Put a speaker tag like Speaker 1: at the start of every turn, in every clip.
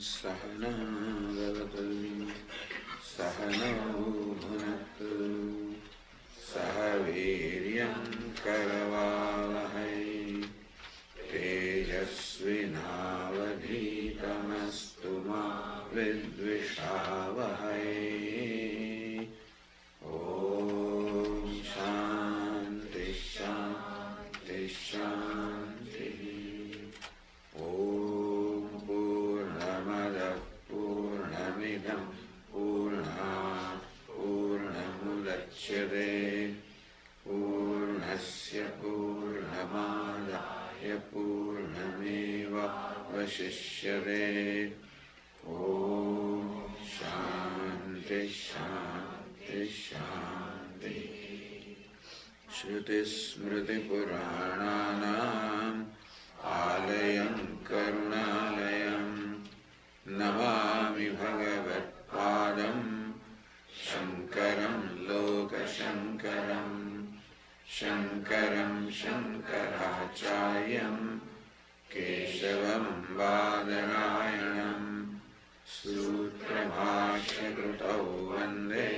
Speaker 1: सहना भवतु सहनौ भुनक्तु सह वीर्यं करवावहै तेजस्विनावधीतमस्तु मा विद्विषावहै। ॐ शान्ति शान्ति शान्तिः। ॐ पूर्णमदः पूर्णमिदं पूर्णात् पूर्णमुदच्यते पूर्णस्य पूर्णमादाय पूर्णमेवावशिष्यते। ॐ शान्ति शान्ति शान्तिः। श्रुतिस्मृतिपुराणानाम् आलयं करुणालयं नमामि भगवत्पादं शङ्करं लोकशङ्करं शङ्करं शङ्कराचार्यं केशवं बादरायणं सूत्रभाष्यकृतौ वन्दे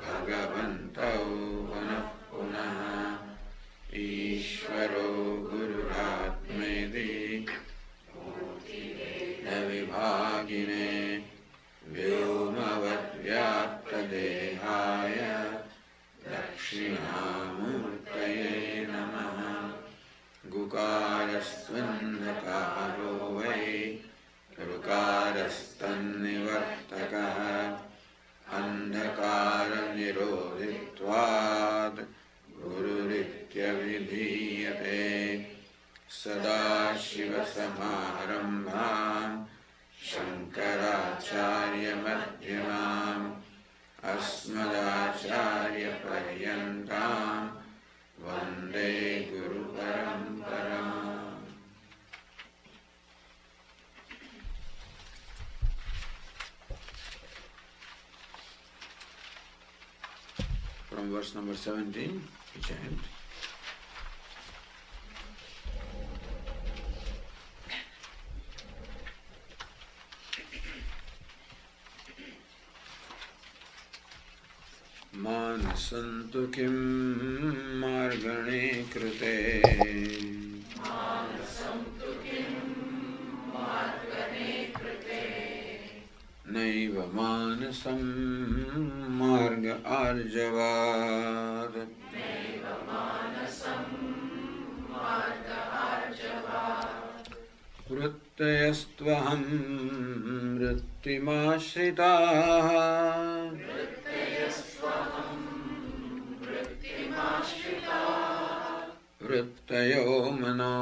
Speaker 1: भगवन्तौ पुनः पुनः। ईश्वरो गुरुरात्मेति विभागिने व्योमवद्व्याप्तदेहाय दक्षिणामूर्तये नमः। गुकारस्त्वन्धकारो वै ऋकारस्तन्निवर्तकः अन्धकारनिरोधित्वात् गुरुरित्यभिधीयते। सदाशिवसमारम्भां शङ्कराचार्यमध्यमाम् अस्मदाचार्यपर्यन्तां वन्दे गुरुपरम्पराम्। From verse number 17, we chant. मानसन्तु किं मार्गणे कृते नैव मानसं मार्ग आर्जवात् वृत्तयस्त्वहं वृत्तिमाश्रिताः वृत्तयो मनो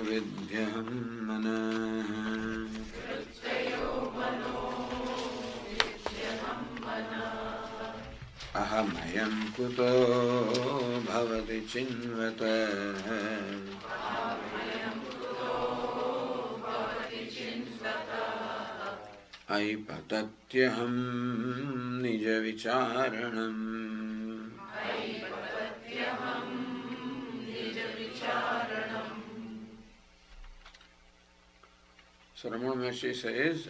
Speaker 1: विद्यहं मनः। अहमयं कुतो भवति चिन्वतः ऐपतत्यहं निजविचारणम्। So Ramana Maharshi says,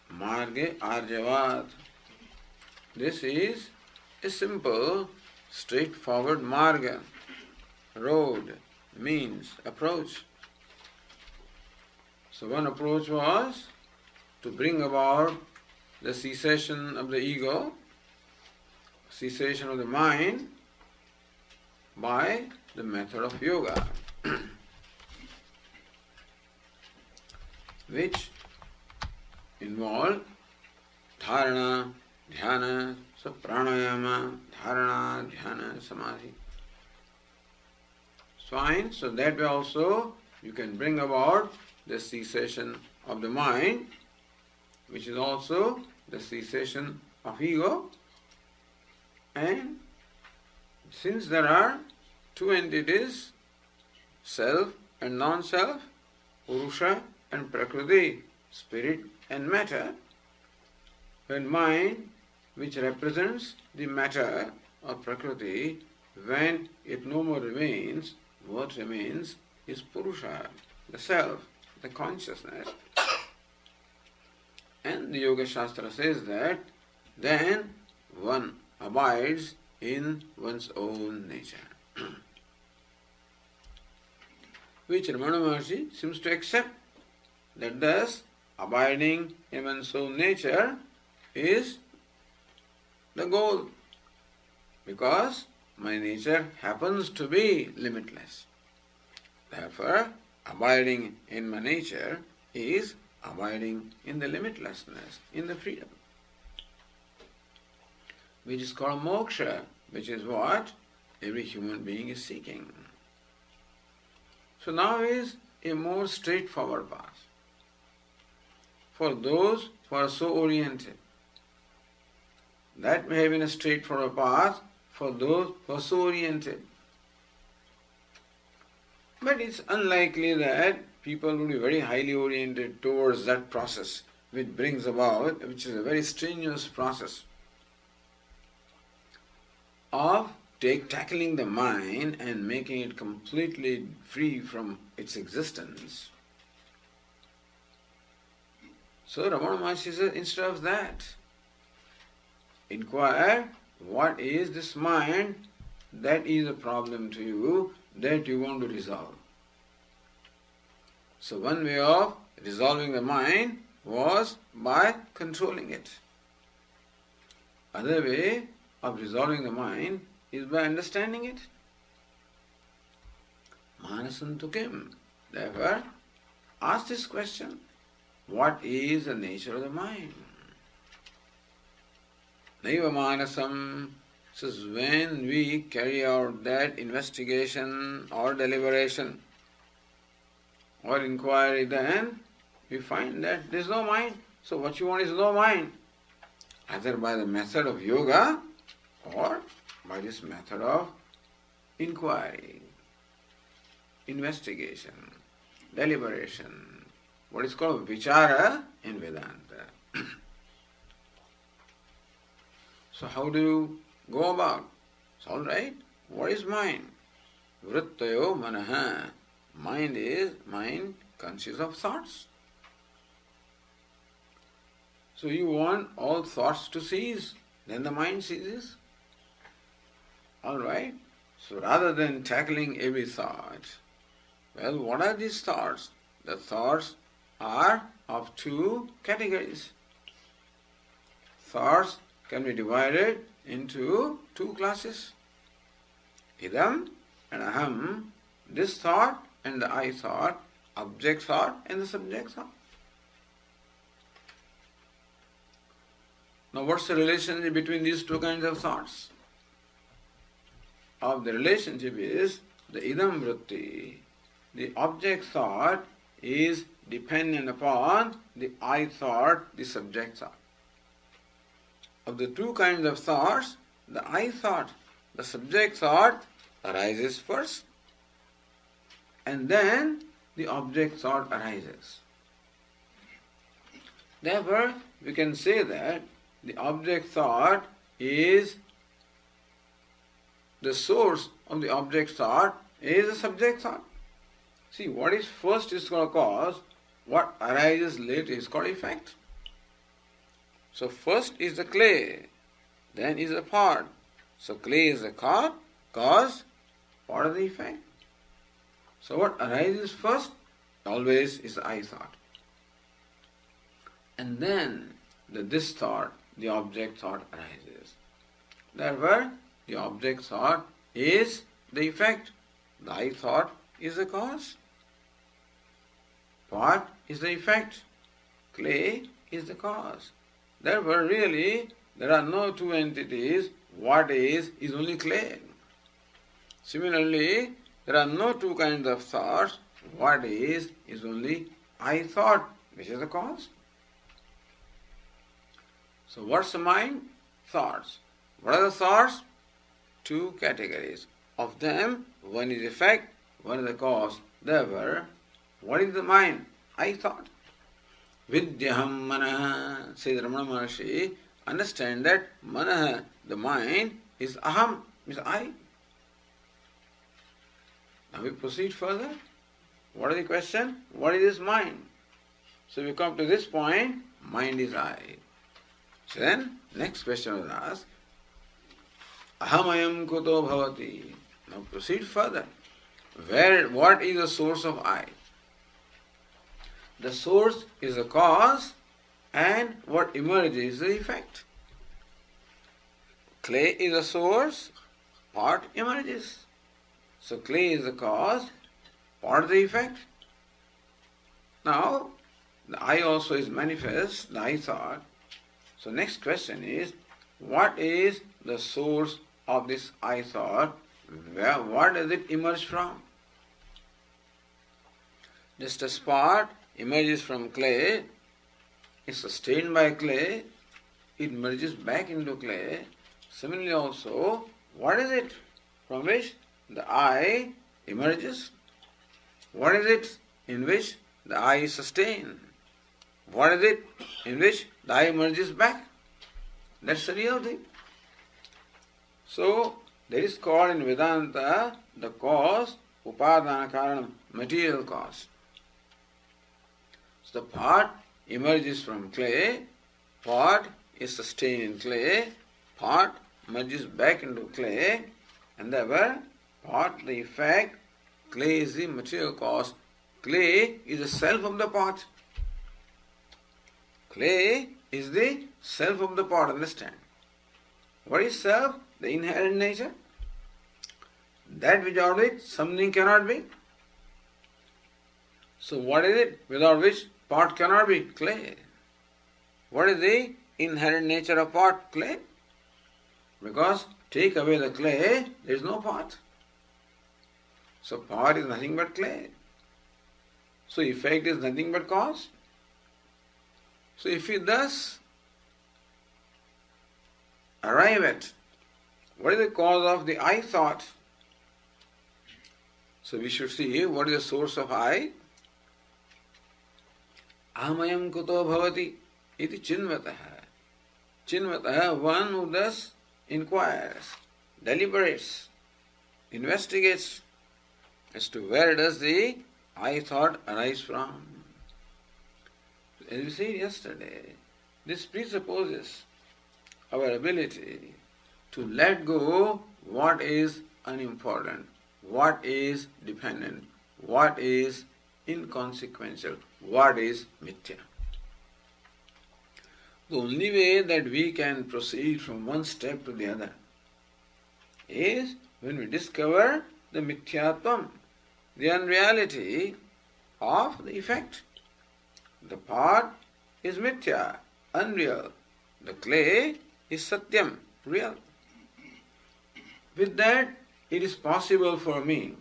Speaker 1: Marge Arjavat. This is a simple, straightforward marga, road, means, approach. So one approach was to bring about the cessation of the ego, cessation of the mind by the method of yoga, which involved dharana, dhyana, so pranayama, dharana, dhyana, samadhi. Fine, so that way also you can bring about the cessation of the mind, which is also the cessation of ego. And since there are two entities, self and non-self, Purusha and Prakriti, spirit and matter, when mind, which represents the matter of Prakriti, when it no more remains, what remains is Purusha, the self, the consciousness. And the Yoga Shastra says that then one abides in one's own nature. Which Ramana Maharshi seems to accept, that thus abiding in one's own nature is the goal, because my nature happens to be limitless. Therefore, abiding in my nature is abiding in the limitlessness, in the freedom, which is called moksha, which is what every human being is seeking. So now is a more straightforward path for those who are so oriented. That may have been a straightforward path for those who are so oriented. But it's unlikely that people will be very highly oriented towards that process which brings about, which is a very strenuous process of tackling the mind and making it completely free from its existence. So Ramana Maharshi says, instead of that, inquire what is this mind that is a problem to you that you want to resolve. So one way of resolving the mind was by controlling it. Other way of resolving the mind is by understanding it. Manasantukim. Therefore, ask this question: what is the nature of the mind? Naiva Manasam says, when we carry out that investigation or deliberation or inquiry, then we find that there is no mind. So what you want is no mind, either by the method of yoga or by this method of inquiry, investigation, deliberation, what is called vichara in Vedanta. So how do you go about? It's all right. What is mind? Vrittayo manaha. Mind consists of thoughts. So you want all thoughts to cease, then the mind ceases. All right. So rather than tackling every thought, well, what are these thoughts? The thoughts are of two categories. Thoughts can be divided into two classes. Idam and aham, this thought and the I thought, object thought and the subject thought. Now what's the relationship between these two kinds of thoughts? The relationship is the idam vritti. The object thought is dependent upon the I thought, the subject thought. Of the two kinds of thoughts, the I thought, the subject thought arises first, and then the object thought arises. Therefore, we can say that the object thought is the source of the object thought is the subject thought. See, what is first is called cause, what arises later is called effect. So first is the clay, then is the pot. So clay is the cause, pot is the effect. So what arises first always is the I thought. And then this thought, the object thought arises. Therefore, the object thought is the effect. The I thought is the cause. Pot is the effect. Clay is the cause. Therefore, really, there are no two entities. What is only clay. Similarly, there are no two kinds of thoughts. What is only I thought, which is the cause. So what's the mind? Thoughts. What are the thoughts? Two categories. Of them, one is effect, one is the cause. Therefore, what is the mind? I thought. Vidyaham manaha, says Ramana Maharshi, understand that manaha, the mind, is aham, means I. Now we proceed further. What is the question? What is this mind? So we come to this point, mind is I. So then, next question was asked, Ahamayam kuto bhavati. Now proceed further. What is the source of I? The source is the cause, and what emerges is the effect. Clay is the source, pot emerges. So clay is the cause, pot the effect. Now, the I also is manifest, the I thought. So next question is, what is the source of this I thought? What does it emerge from? Just a spot emerges from clay, is sustained by clay, it merges back into clay. Similarly also, what is it from which the I emerges? What is it in which the I is sustained? What is it in which the I emerges back? That's the real thing. So, that is called in Vedanta the cause, Upadana Karanam, material cause. So the pot emerges from clay, pot is sustained in clay, pot merges back into clay, and therefore pot the effect, clay is the material cause, clay is the self of the pot. Clay is the self of the pot, understand? What is self? The inherent nature. That without which something cannot be. So what is it without which pot cannot be? Clay. What is the inherent nature of pot? Clay. Because take away the clay, there is no pot. So pot is nothing but clay. So effect is nothing but cause. So if we thus arrive at what is the cause of the I thought, so we should see what is the source of I. Ahamayam kuto bhavati iti chinvataha. Chinvataha, one who thus inquires, deliberates, investigates as to where does the I thought arise from. As we said yesterday, this presupposes our ability to let go what is unimportant, what is dependent, what is inconsequential, what is mithya. The only way that we can proceed from one step to the other is when we discover the mithyatvam, the unreality of the effect. The pot is mithya, unreal. The clay is satyam, real. With that, it is possible for me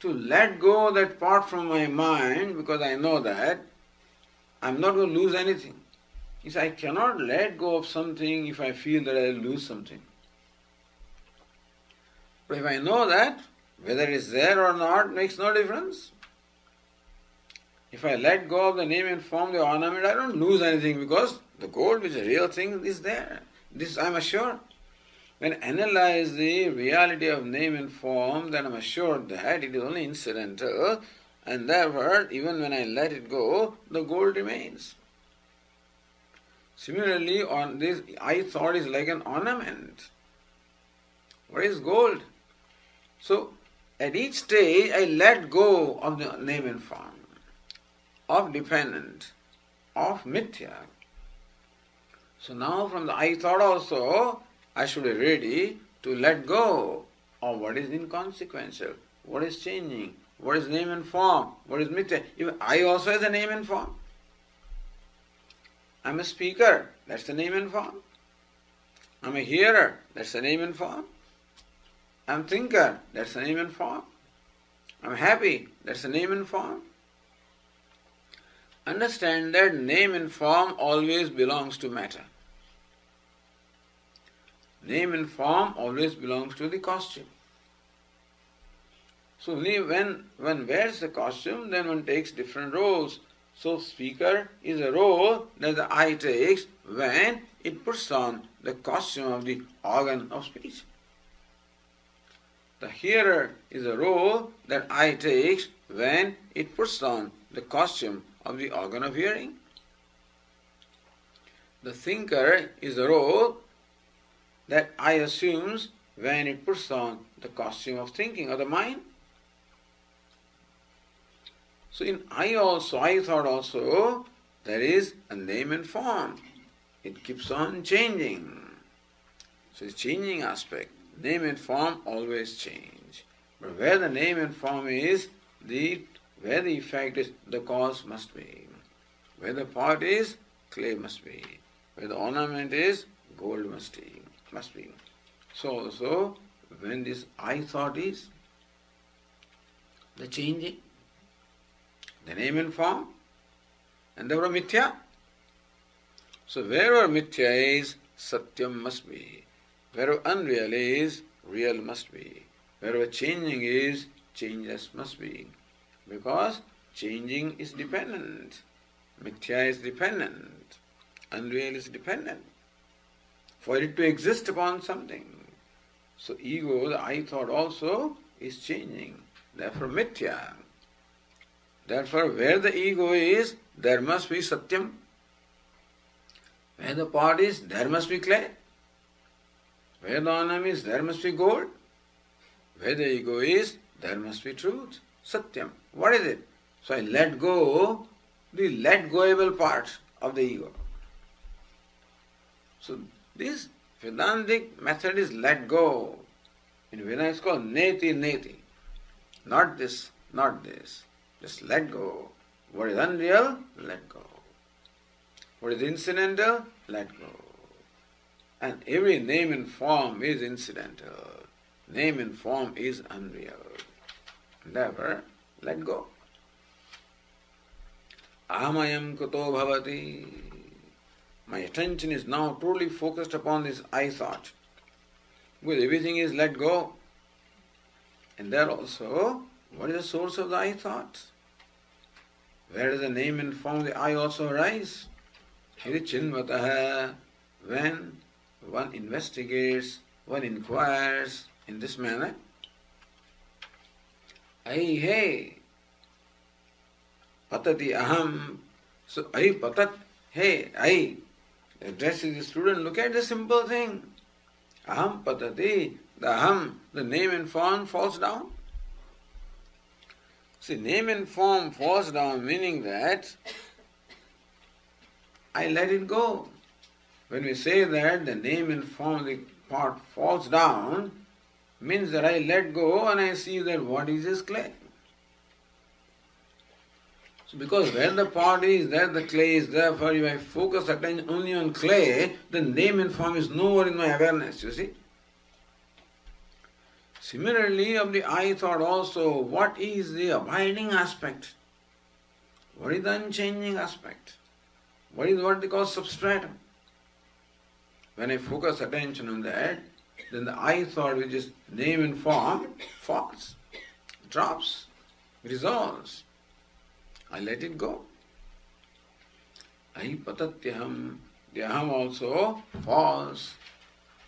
Speaker 1: to let go that pot from my mind because I know that I'm not going to lose anything. You see, I cannot let go of something if I feel that I will lose something. But if I know that, whether it's there or not makes no difference. If I let go of the name and form, the ornament, I don't lose anything because the gold, which is a real thing, is there. This I am assured. When I analyze the reality of name and form, then I am assured that it is only incidental, and therefore, even when I let it go, the gold remains. Similarly, on this, I thought is like an ornament. What is gold? So, at each stage, I let go of the name and form, of dependent, of mithya. So now from the I thought also, I should be ready to let go of what is inconsequential, what is changing, what is name and form, what is mithya. Even I also has a name and form. I'm a speaker, that's the name and form. I'm a hearer, that's the name and form. I'm a thinker, that's the name and form. I'm happy, that's the name and form. Understand that name and form always belongs to matter. Name and form always belongs to the costume. So only when one wears the costume, then one takes different roles. So speaker is a role that the I takes when it puts on the costume of the organ of speech. The hearer is a role that I takes when it puts on the costume of the organ of hearing. The thinker is the role that I assumes when it puts on the costume of thinking of the mind. So in I thought also, there is a name and form. It keeps on changing. So it's changing aspect. Name and form always change. But where the name and form is, where the effect is, the cause must be. Where the pot is, clay must be. Where the ornament is, gold must be. So also, when this I thought is, the changing, the name and form, and there were mithya. So wherever mithya is, satyam must be. Wherever unreal is, real must be. Wherever changing is, changeless must be. Because changing is dependent. Mithya is dependent. Unreal is dependent. For it to exist upon something. So ego, the I thought also, is changing. Therefore mithya. Therefore where the ego is, there must be satyam. Where the pot is, there must be clay. Where the ornament is, there must be gold. Where the ego is, there must be truth. Satyam. What is it? So I let go the let-goable part of the ego. So this Vedantic method is let go. In Vedanta it's called neti. Not this, not this. Just let go. What is unreal? Let go. What is incidental? Let go. And every name and form is incidental. Name and form is unreal. Therefore, let go. Ahamayam kuto bhavati. My attention is now totally focused upon this I thought. Because everything is let go. And there also, what is the source of the I thought? Where does the name and form of the I also arise? It is chinvataha. When one investigates, one inquires in this manner, hey, patati aham. So patat, hey, addresses the student, look at the simple thing. Aham patati, the aham, the name and form falls down. See, name and form falls down, meaning that I let it go. When we say that the name and form of the pot falls down, means that I let go and I see that what is this clay. So because where the pot is, there the clay is, therefore if I focus attention only on clay, the name and form is nowhere in my awareness, you see. Similarly, of the I thought also, what is the abiding aspect? What is the unchanging aspect? What is what they call substratum? When I focus attention on that, then the I thought, which is name and form, falls, drops, resolves. I let it go. Ahi patatyaham. The aham also falls.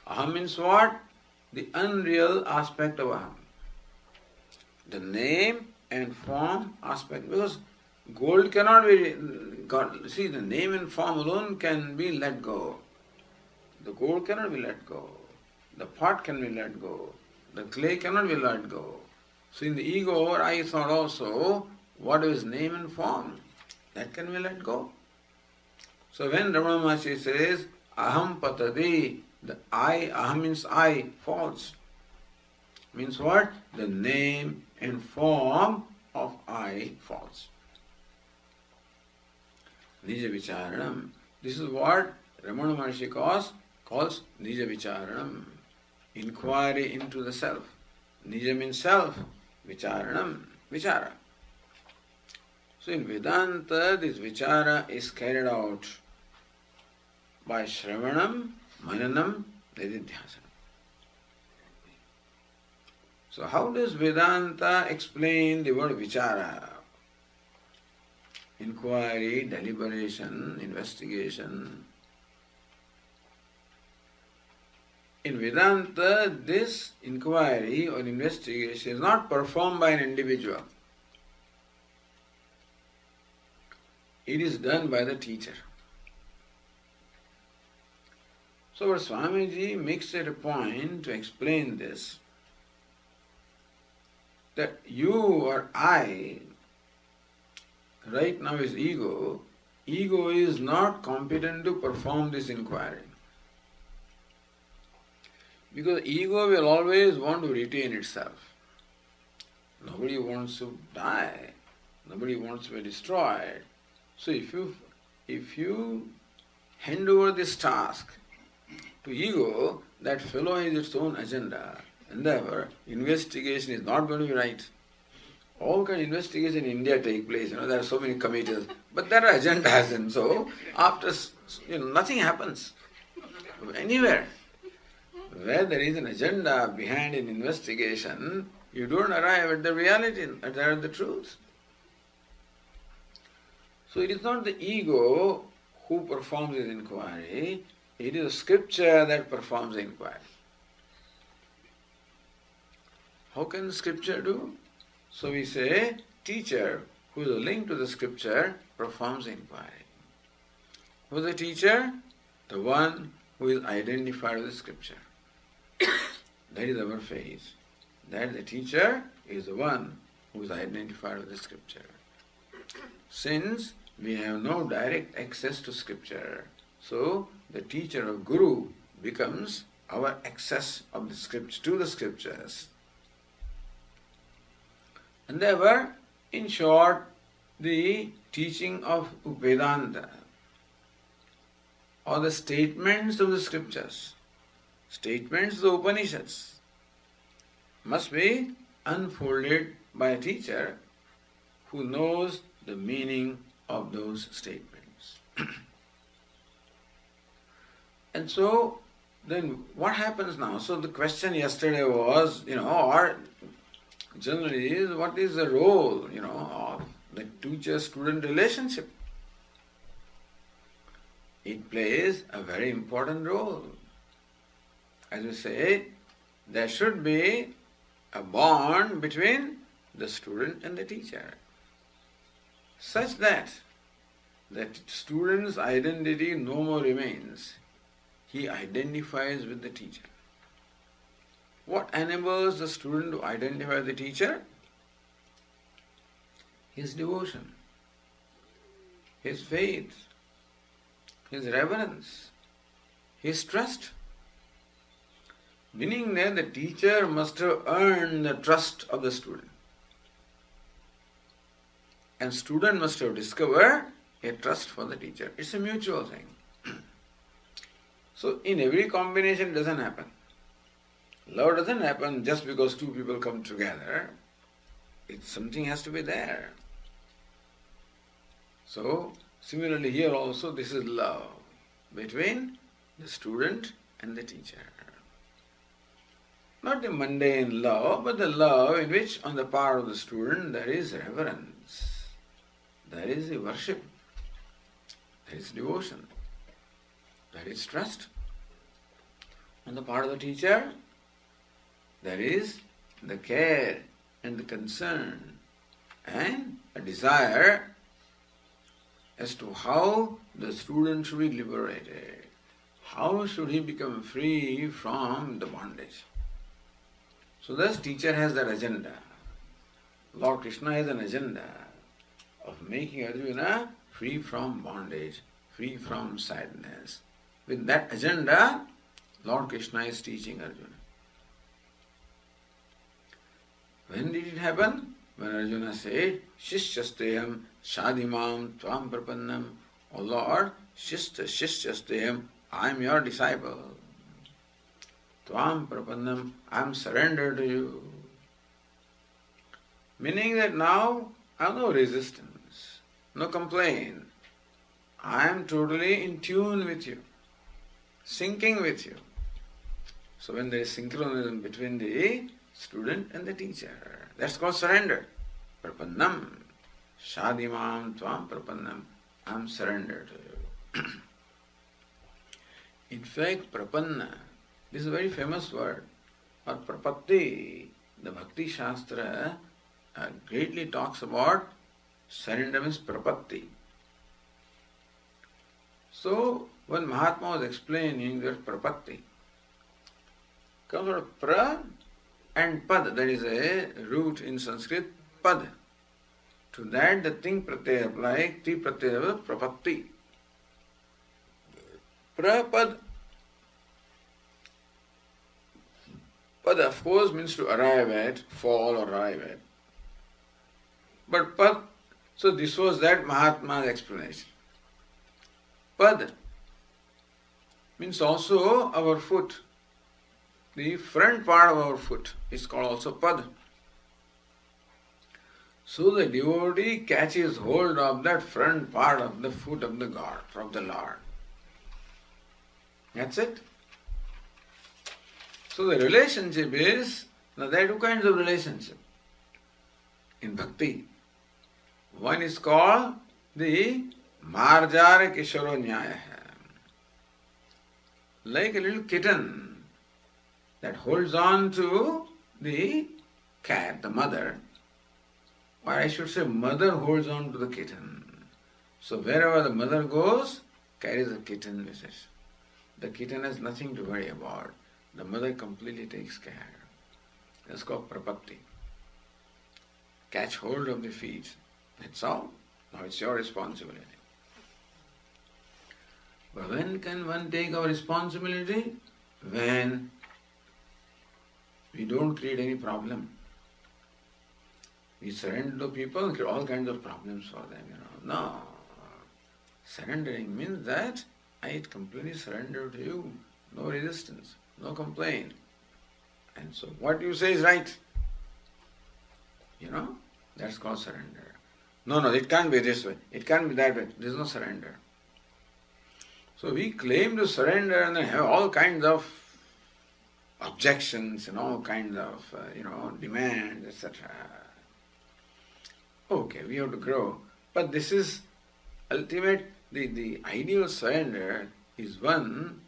Speaker 1: Aham means what? The unreal aspect of aham. The name and form aspect. Because gold cannot be got. See, the name and form alone can be let go. The gold cannot be let go. The pot can be let go. The clay cannot be let go. So in the ego, I thought also, what is name and form? That can be let go. So when Ramana Maharshi says, aham patadi, the I, aham means I, falls. Means what? The name and form of I falls. Nija vicharanam. This is what Ramana Maharshi calls Nija vicharanam. Inquiry into the self. Nija means self. Vicharanam. Vichara. So in Vedanta, this vichara is carried out by Shravanam, Mananam, Nididhyasana. So how does Vedanta explain the word vichara? Inquiry, deliberation, investigation. In Vedanta, this inquiry or investigation is not performed by an individual. it is done by the teacher. So our Swamiji makes it a point to explain this, that you or I, right now is ego. Ego is not competent to perform this inquiry. Because ego will always want to retain itself. Nobody wants to die. Nobody wants to be destroyed. So if you hand over this task to ego, that fellow has its own agenda, and therefore investigation is not going to be right. All kind of investigation in India take place, there are so many committees, but there are agendas, and so after, nothing happens anywhere. Where there is an agenda behind an investigation, you don't arrive at the reality, at the truth. So it is not the ego who performs this inquiry, it is scripture that performs the inquiry. How can scripture do? So we say, teacher who is linked to the scripture performs the inquiry. Who is the teacher? The one who is identified with the scripture. That is our faith. That the teacher is the one who is identified with the scripture. Since we have no direct access to scripture, so the teacher or guru becomes our access of the scripture to the scriptures. And therefore, in short, the teaching of Vedanta or the statements of the scriptures, statements of the Upanishads, must be unfolded by a teacher who knows the meaning of those statements. And so, then what happens now? So the question yesterday was, or generally is, what is the role, of the teacher-student relationship? It plays a very important role. As we say, there should be a bond between the student and the teacher, such that the student's identity no more remains. He identifies with the teacher. What enables the student to identify with the teacher? His devotion, his faith, his reverence, his trust. Meaning that the teacher must have earned the trust of the student. And student must have discovered a trust for the teacher. It's a mutual thing. So in every combination it doesn't happen. Love doesn't happen just because two people come together. Something has to be there. So similarly here also this is love between the student and the teacher. Not the mundane love, but the love in which on the part of the student there is reverence, there is the worship, there is devotion, there is trust. On the part of the teacher, there is the care and the concern and a desire as to how the student should be liberated, how should he become free from the bondage. So thus teacher has that agenda. Lord Krishna has an agenda of making Arjuna free from bondage, free from sadness. With that agenda, Lord Krishna is teaching Arjuna. When did it happen? When Arjuna said, Shishyasteham Shadimam Tvam Prapannam. O Lord, Shishyasteham, I am your disciple. Tvam Prapannam, I am surrendered to you. Meaning that now I have no resistance, no complaint. I am totally in tune with you, syncing with you. So when there is synchronism between the student and the teacher, that's called surrender. Prapannam, Shadimam Tvam Prapannam, I am surrendered to you. In fact, Prapanna, this is a very famous word, or Prapatti. The Bhakti Shastra greatly talks about surrender means Prapatti. So, when Mahatma was explaining that prapatti comes from pra and pad, that is a root in Sanskrit, pad. To that the thing pratyaya apply, ti pratyaya prapatti. Prapad, pad of course means to arrive at, fall or arrive at. But pad, so this was that Mahatma's explanation. Pad means also our foot. The front part of our foot is called also pad. So the devotee catches hold of that front part of the foot of the God, of the Lord. That's it. So the relationship is, now there are two kinds of relationship in bhakti. One is called the Marjara Kishoro Nyaya. Like a little kitten that holds on to the cat, the mother, or I should say mother holds on to the kitten. So wherever the mother goes, carries the kitten with it. The kitten has nothing to worry about. The mother completely takes care. That's called prapatti. Catch hold of the feet. That's all. Now it's your responsibility. But when can one take our responsibility? When we don't create any problem. We surrender to people and create all kinds of problems for them. No. Surrendering means that I completely surrender to you. No resistance, no complaint. And so what you say is right. That's called surrender. No, it can't be this way. It can't be that way. There is no surrender. So we claim to surrender and then have all kinds of objections and all kinds of, demands, etc. Okay, we have to grow. But this is ultimate, the ideal surrender is one.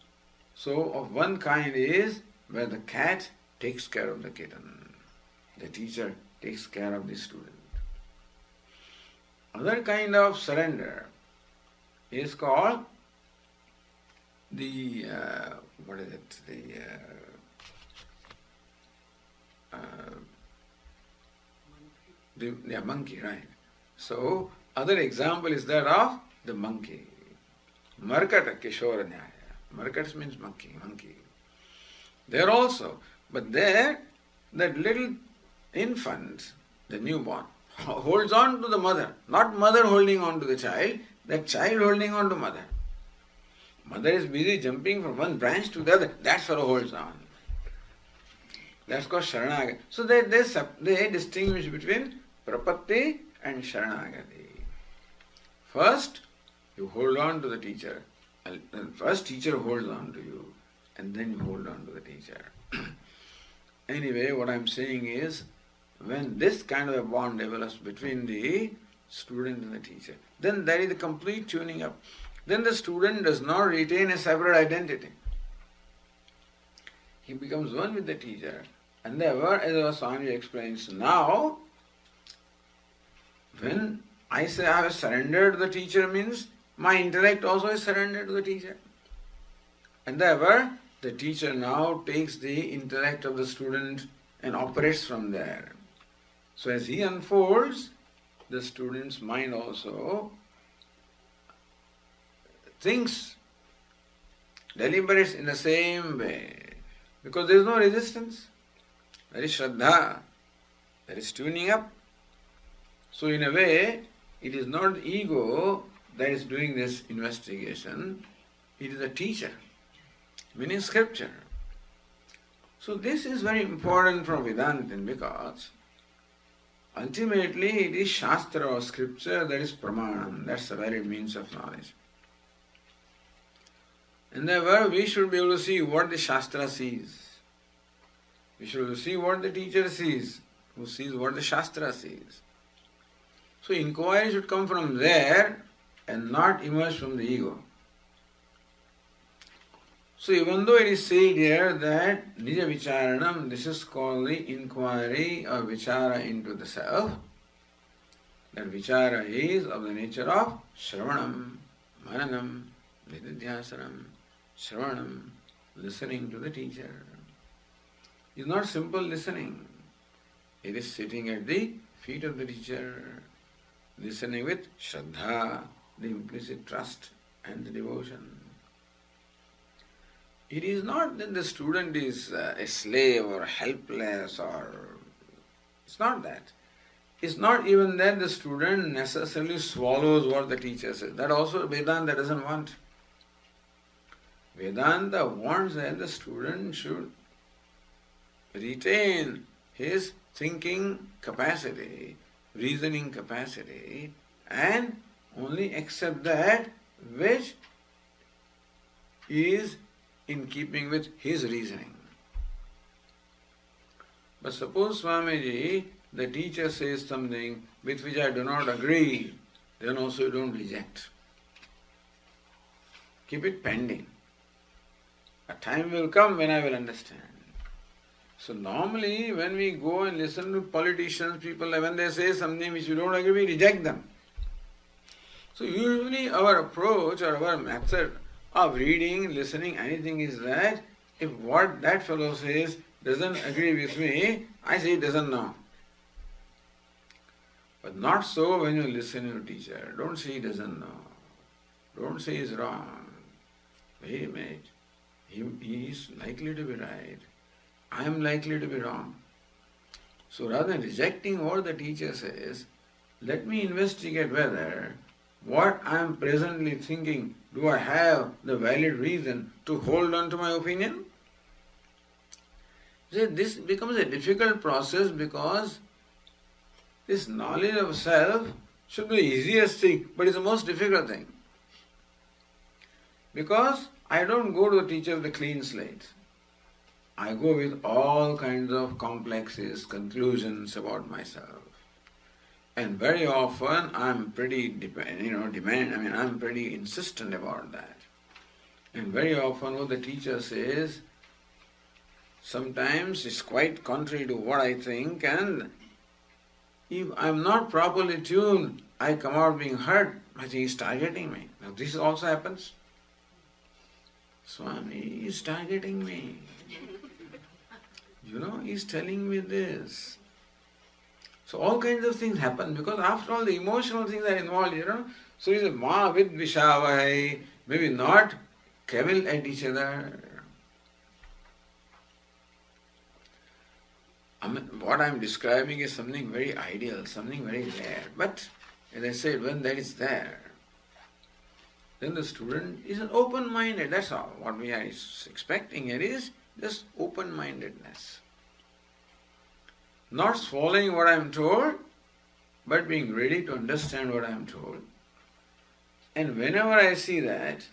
Speaker 1: So of one kind is where the cat takes care of the kitten. The teacher takes care of the student. Other kind of surrender is called the, monkey, right? So, other example is that of the monkey. Markata Kishora Nyaya. Markata means monkey. There also, but there, that little infant, the newborn, holds on to the mother. Not mother holding on to the child, that child holding on to mother. Mother is busy jumping from one branch to the other. That fellow holds on. That's called Sharanagati. So they distinguish between Prapatti and Sharanagati. First, you hold on to the teacher. First teacher holds on to you, and then you hold on to the teacher. Anyway, what I'm saying is, when this kind of a bond develops between the student and the teacher, then there is a complete tuning up. Then the student does not retain a separate identity. He becomes one with the teacher. And therefore, as our Swami explains, now, when I say I have surrendered to the teacher means my intellect also is surrendered to the teacher. And therefore, the teacher now takes the intellect of the student and operates from there. So as he unfolds, the student's mind also thinks, deliberates in the same way. Because there is no resistance. There is Shraddha. There is tuning up. So in a way, it is not the ego that is doing this investigation. It is the teacher, meaning scripture. So this is very important from Vedanta because ultimately it is Shastra or scripture that is Pramanam. That's the valid means of knowledge. And therefore we should be able to see what the Shastra sees. We should see what the teacher sees, who sees what the Shastra sees. So inquiry should come from there and not emerge from the ego. So even though it is said here that Nija Vicharanam, this is called the inquiry or Vichara into the self, that Vichara is of the nature of Shravanam, Mananam, Nididhyasanam, Shravanam, listening to the teacher. It's not simple listening. It is sitting at the feet of the teacher, listening with Shraddha, the implicit trust and the devotion. It is not that the student is a slave or helpless or... It's not that. It's not even that the student necessarily swallows what the teacher says. That also Vedanta doesn't want. Vedanta wants that the student should retain his thinking capacity, reasoning capacity, and only accept that which is in keeping with his reasoning. But suppose Swamiji, the teacher says something with which I do not agree, then also don't reject. Keep it pending. A time will come when I will understand. So normally when we go and listen to politicians, people, when they say something which we don't agree, we reject them. So usually our approach or our method of reading, listening, anything is that if what that fellow says doesn't agree with me, I say he doesn't know. But not so when you listen to a teacher. Don't say he doesn't know. Don't say he's wrong. Wait a minute. He is likely to be right. I am likely to be wrong. So rather than rejecting what the teacher says, let me investigate whether what I am presently thinking, do I have the valid reason to hold on to my opinion? This becomes a difficult process because this knowledge of self should be the easiest thing, but it's the most difficult thing. Because I don't go to the teacher with a clean slate. I go with all kinds of complexes, conclusions about myself. And very often I'm pretty I'm pretty insistent about that. And very often what the teacher says sometimes is quite contrary to what I think, and if I'm not properly tuned, I come out being hurt. I think he's targeting me. Now this also happens. Swami is targeting me. He's telling me this. So all kinds of things happen because after all the emotional things are involved, So he says, Ma with Vishavai, maybe not cavil at each other. What I'm describing is something very ideal, something very rare. But as I said, when that is there, then the student is open-minded. That's all. What we are expecting here is just open-mindedness. Not swallowing what I am told, but being ready to understand what I am told. And whenever I see that,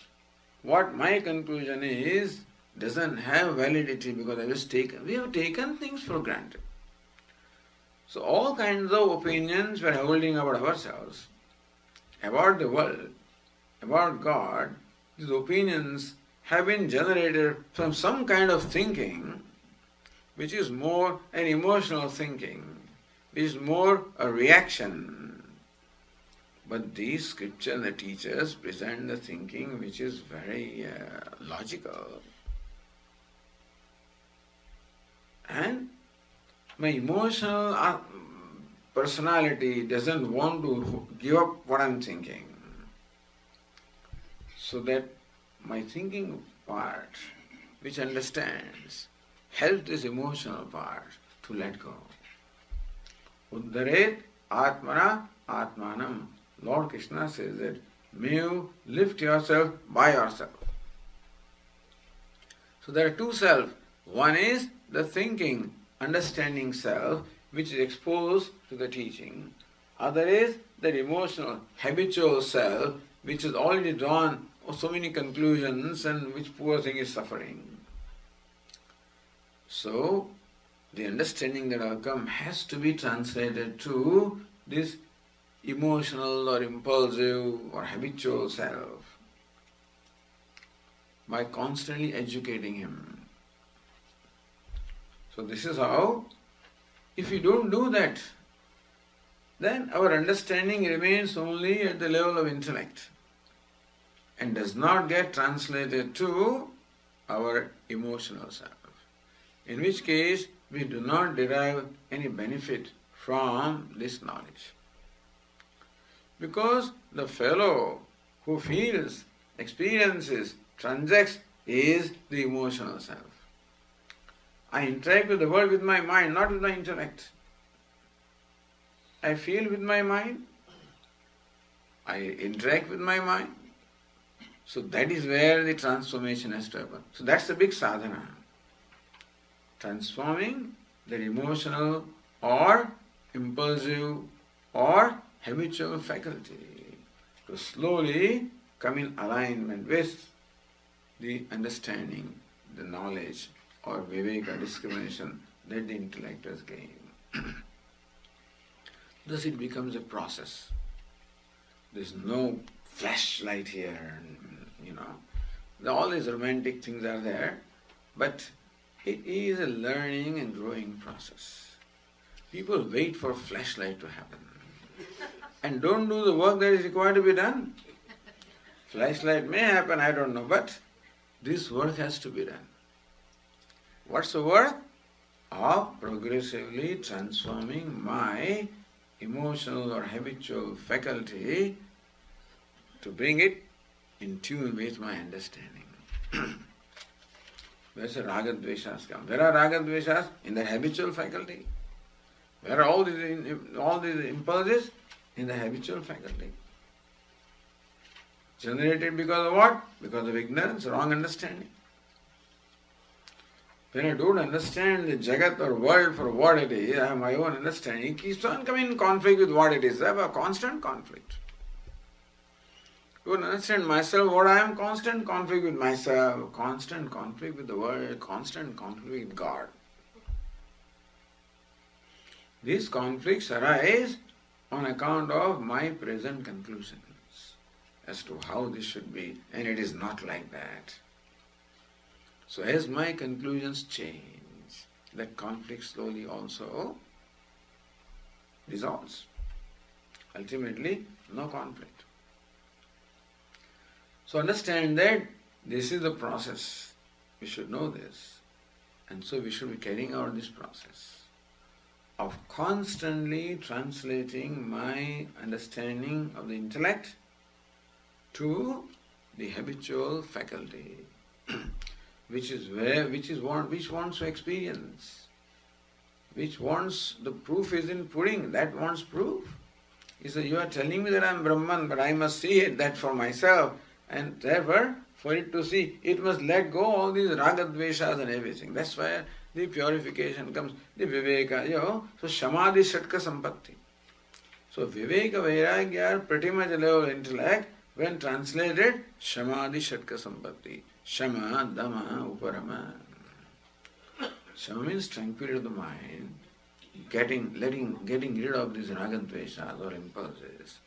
Speaker 1: what my conclusion is doesn't have validity because we have taken things for granted. So all kinds of opinions we are holding about ourselves, about the world, about God, these opinions have been generated from some kind of thinking which is more an emotional thinking, which is more a reaction. But these scriptures and the teachers present the thinking which is very logical. And my emotional personality doesn't want to give up what I'm thinking. So that my thinking part, which understands, helps this emotional part to let go. Uddaret Atmana Atmanam. Lord Krishna says that may you lift yourself by yourself. So there are two self. One is the thinking, understanding self, which is exposed to the teaching. Other is the emotional, habitual self, which is already drawn so many conclusions and which poor thing is suffering. So, the understanding that will come has to be translated to this emotional or impulsive or habitual self by constantly educating him. So this is how, if we don't do that, then our understanding remains only at the level of intellect. and does not get translated to our emotional self. In which case, we do not derive any benefit from this knowledge. Because the fellow who feels, experiences, transacts is the emotional self. I interact with the world with my mind, not with my intellect. I feel with my mind. I interact with my mind. So that is where the transformation has to happen. So that's the big sadhana. Transforming that emotional or impulsive or habitual faculty to slowly come in alignment with the understanding, the knowledge or viveka, discrimination that the intellect has gained. Thus it becomes a process. There's no flashlight here, all these romantic things are there, but it is a learning and growing process. People wait for flashlight to happen and don't do the work that is required to be done. Flashlight may happen, I don't know, but this work has to be done. What's the work? Of progressively transforming my emotional or habitual faculty to bring it in tune with my understanding. Where's the raga dveshas come? Where are raga dveshas? In the habitual faculty. Where are all these impulses? In the habitual faculty. Generated because of what? Because of ignorance, wrong understanding. When I don't understand the Jagat or world for what it is, I have my own understanding. It keeps on coming in conflict with what it is. I have a constant conflict. To understand myself, what I am, constant conflict with myself, constant conflict with the world, constant conflict with God. These conflicts arise on account of my present conclusions as to how this should be, and it is not like that. So as my conclusions change, that conflict slowly also dissolves. Ultimately, no conflict. So understand that this is the process. We should know this. And so we should be carrying out this process of constantly translating my understanding of the intellect to the habitual faculty, which wants to experience, which wants, the proof is in pudding, that wants proof. He said, you are telling me that I am Brahman, but I must see it, that for myself, and therefore, for it to see, it must let go all these raga dveshas and everything. That's why the purification comes, the viveka, so samadhi shatka sampatti. So viveka vairagya are pretty much a level of intellect. When translated, samadhi shatka sampatti. Shama, dhamma, uparama. Shama means tranquility of the mind, getting rid of these raga dveshas or impulses.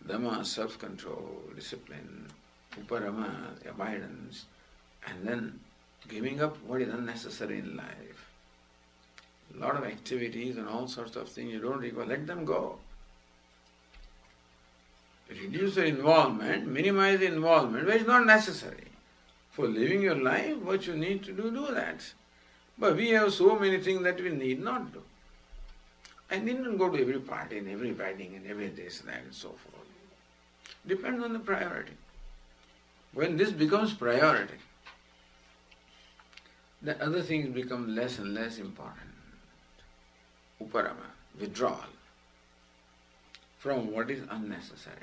Speaker 1: Dhamma, self-control, discipline. Uparama, abidance. And then giving up what is unnecessary in life. A lot of activities and all sorts of things you don't require, let them go. Reduce your involvement, minimize the involvement where it's not necessary. For living your life, what you need to do that. But we have so many things that we need not do. I need not go to every party and every wedding and every this, that and so forth. Depends on the priority. When this becomes priority, the other things become less and less important. Uparama, withdrawal from what is unnecessary.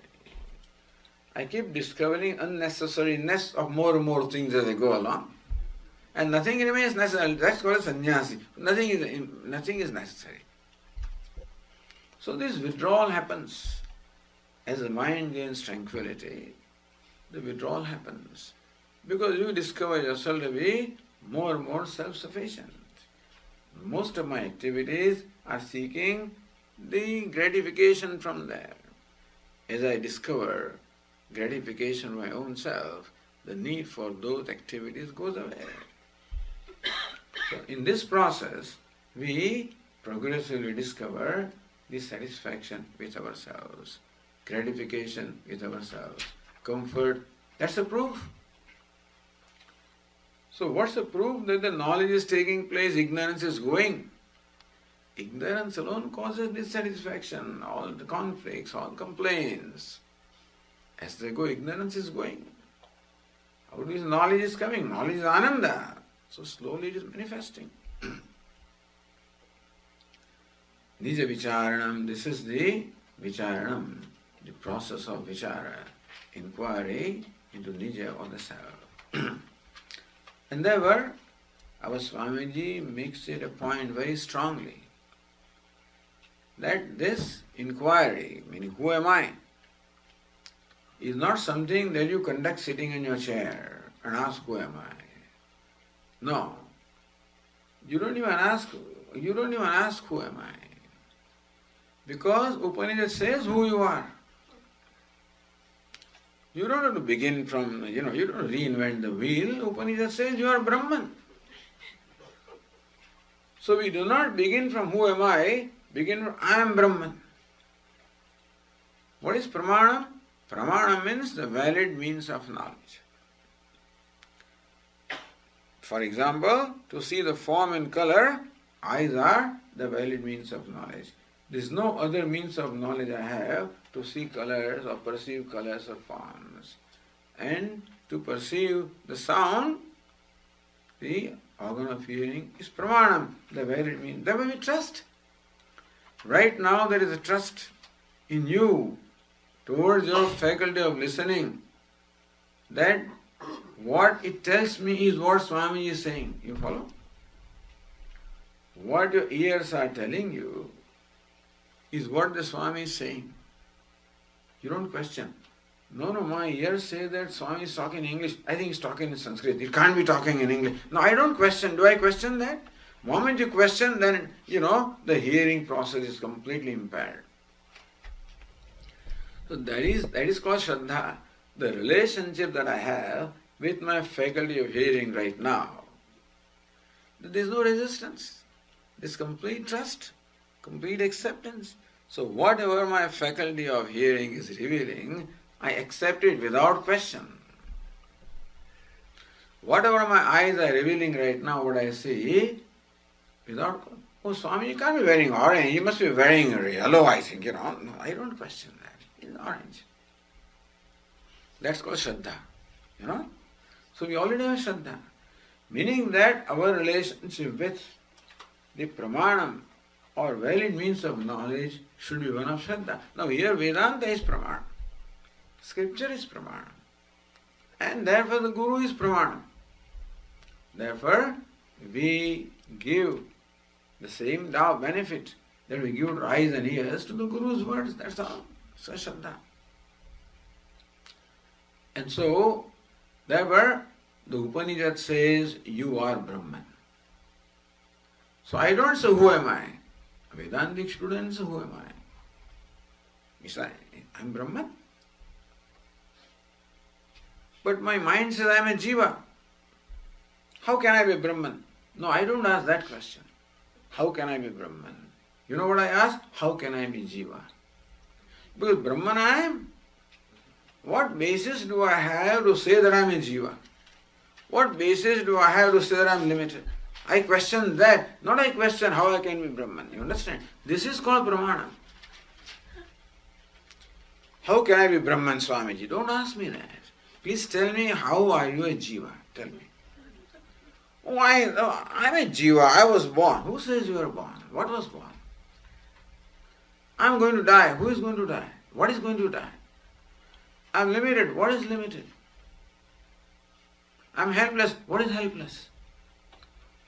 Speaker 1: I keep discovering unnecessariness of more and more things as I go along. And nothing remains necessary. That's called a sannyasi. Nothing is necessary. So this withdrawal happens. As the mind gains tranquility, the withdrawal happens. Because you discover yourself to be more and more self-sufficient. Most of my activities are seeking the gratification from there. As I discover gratification of my own self, the need for those activities goes away. So in this process, we progressively discover the satisfaction with ourselves, gratification with ourselves, comfort That's the proof. So what's the proof that the knowledge is taking place, ignorance is going? Ignorance alone causes dissatisfaction, all the conflicts, all complaints. As they go, ignorance is going. How do you say knowledge is coming? Knowledge is ananda. So slowly it is manifesting. Nija vicharanam, this is the vicharanam, the process of vichara, inquiry into Nija or the self. And therefore, our Swamiji makes it a point very strongly that this inquiry, meaning who am I, is not something that you conduct sitting in your chair and ask who am I. No. You don't even ask who am I. Because Upanishad says who you are. You don't have to begin from, you don't reinvent the wheel. Upanishad says you are Brahman. So we do not begin from who am I, begin from I am Brahman. What is pramanam? Pramanam means the valid means of knowledge. For example, to see the form and color, eyes are the valid means of knowledge. There is no other means of knowledge I have to see colors or perceive colors or forms. And to perceive the sound, the organ of hearing is pramanam, the valid means. That way we trust. Right now there is a trust in you towards your faculty of listening that what it tells me is what Swami is saying. You follow? What your ears are telling you is what the Swami is saying. You don't question. No, my ears say that Swami is talking in English. I think he's talking in Sanskrit. He can't be talking in English. No, I don't question. Do I question that? The moment you question, then, the hearing process is completely impaired. So that is called Shraddha. The relationship that I have with my faculty of hearing right now. There is no resistance. There is complete trust, complete acceptance. So whatever my faculty of hearing is revealing, I accept it without question. Whatever my eyes are revealing right now, what I see, without, oh Swami, you can't be wearing orange, you must be wearing yellow, I think, No, I don't question that. It's orange. That's called Shraddha, So we already have Shraddha. Meaning that our relationship with the pramanam or valid means of knowledge should be one of Shraddha. Now here Vedanta is pramanam. Scripture is pramanam. And therefore the Guru is pramanam. Therefore we give the same benefit that we give to eyes and ears to the Guru's words. That's all. So Shraddha. And so, therefore, the Upanishad says, you are Brahman. So I don't say, who am I? A Vedantic student says, who am I? He says, I'm Brahman. But my mind says, I'm a Jiva. How can I be Brahman? No, I don't ask that question. How can I be Brahman? You know what I ask? How can I be Jiva? Because Brahman I am. What basis do I have to say that I am a Jiva? What basis do I have to say that I am limited? I question that, not I question how I can be Brahman. You understand? This is called Brahmana. How can I be Brahman, Swamiji? Don't ask me that. Please tell me, how are you a Jiva? Tell me. Oh, I'm a Jiva. I was born. Who says you are born? What was born? I'm going to die. Who is going to die? What is going to die? I'm limited. What is limited? I'm helpless. What is helpless?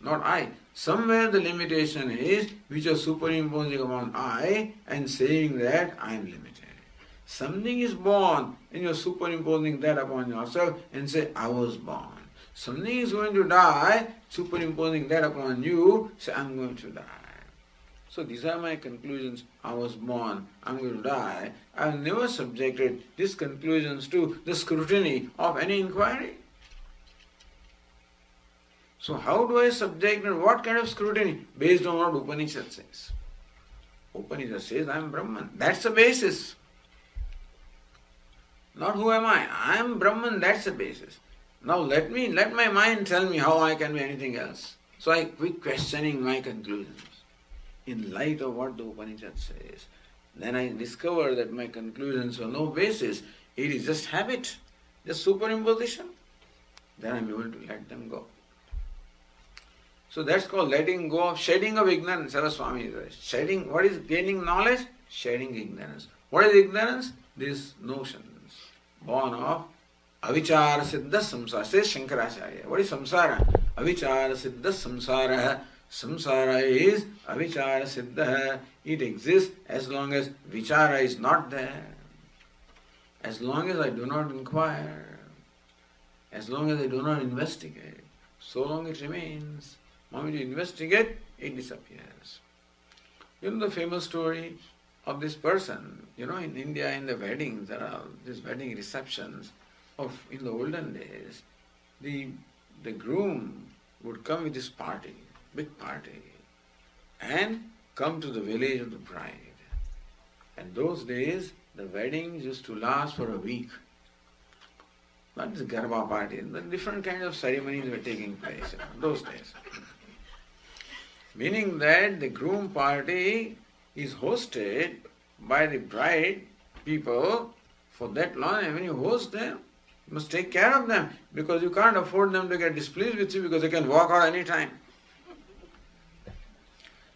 Speaker 1: Not I. Somewhere the limitation is which you are superimposing upon I and saying that I am limited. Something is born and you are superimposing that upon yourself and say I was born. Something is going to die, superimposing that upon you, say I am going to die. So these are my conclusions. I was born, I am going to die. I have never subjected these conclusions to the scrutiny of any inquiry. So how do I subject and what kind of scrutiny? Based on what Upanishad says. Upanishad says I am Brahman. That's the basis. Not who am I. I am Brahman, that's the basis. Now let my mind tell me how I can be anything else. So I quit questioning my conclusions. In light of what the Upanishad says, then I discover that my conclusions have no basis. It is just habit, just superimposition. Then I am able to let them go. So that's called letting go of shedding of ignorance. Swami says. Shedding, what is gaining knowledge? Shedding ignorance. What is ignorance? These notions born of avichara siddha samsara. Says Shankaracharya. What is samsara? Avichara siddha samsara. Samsara is avichara siddha. It exists as long as vichara is not there. As long as I do not inquire, as long as I do not investigate, so long it remains. When you investigate, it disappears. You know the famous story of this person, in India, in the weddings, there are these wedding receptions of, in the olden days, the groom would come with his party, big party, and come to the village of the bride. And those days, the weddings used to last for a week. Not this Garba party, the different kinds of ceremonies were taking place in those days. Meaning that the groom party is hosted by the bride people for that long, and when you host them, you must take care of them, because you can't afford them to get displeased with you, because they can walk out any time.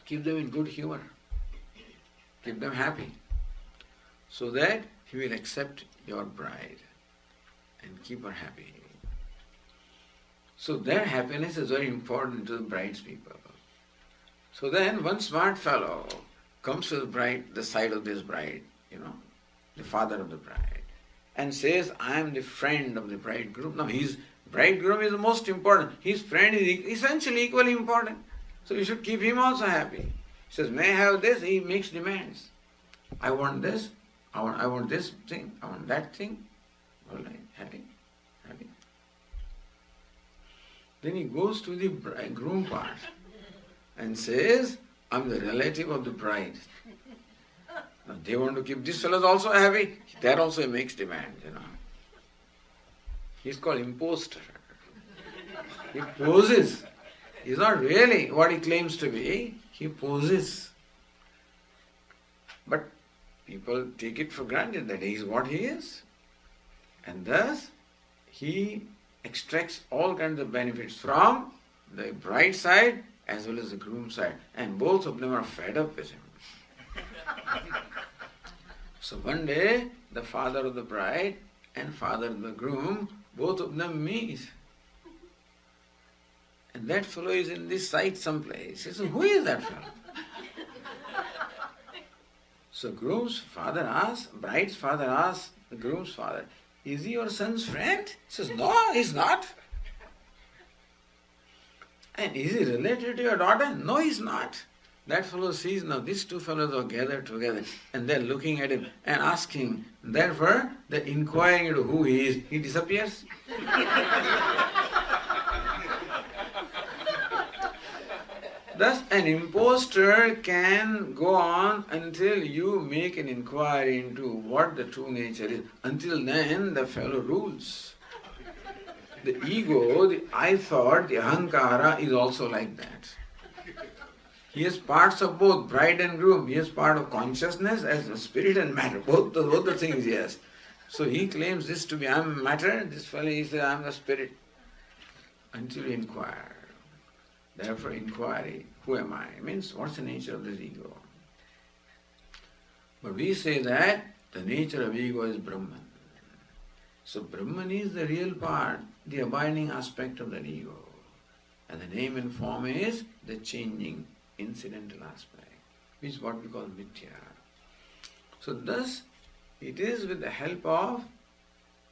Speaker 1: Keep them in good humor. Keep them happy, so that he will accept your bride and keep her happy. So their happiness is very important to the bride's people. So then one smart fellow comes to the bride, the side of this bride, the father of the bride, and says, I am the friend of the bridegroom. Now his bridegroom is the most important. His friend is essentially equally important. So you should keep him also happy. He says, may I have this? He makes demands. I want this, I want this thing, I want that thing. All right, happy. Then he goes to the groom part and says, I'm the relative of the bride. Now they want to keep this fellow also happy. That also makes demands, He's called imposter. He poses. He's not really what he claims to be. He poses. But people take it for granted that he is what he is. And thus, he extracts all kinds of benefits from the bride side as well as the groom side. And both of them are fed up with him. So one day, the father of the bride and father of the groom, both of them meet. And that fellow is in this site someplace. He says, who is that fellow? So bride's father asks the groom's father, is he your son's friend? He says, no, he's not. And is he related to your daughter? No, he's not. That fellow sees, now these two fellows are gathered together and they're looking at him and asking. Therefore, they're inquiring into who he is. He disappears. Thus, an impostor can go on until you make an inquiry into what the true nature is. Until then, the fellow rules. The ego, the I thought, the ahankara is also like that. He has parts of both bride and groom. He has part of consciousness as a spirit and matter. Both the things he has. So he claims this to be I am matter. This fellow he says I am the spirit. Until you inquire. Therefore, inquiry, who am I? Means what's the nature of this ego? But we say that the nature of ego is Brahman. So Brahman is the real part, the abiding aspect of that ego. And the name and form is the changing, incidental aspect, which is what we call mithya. So thus, it is with the help of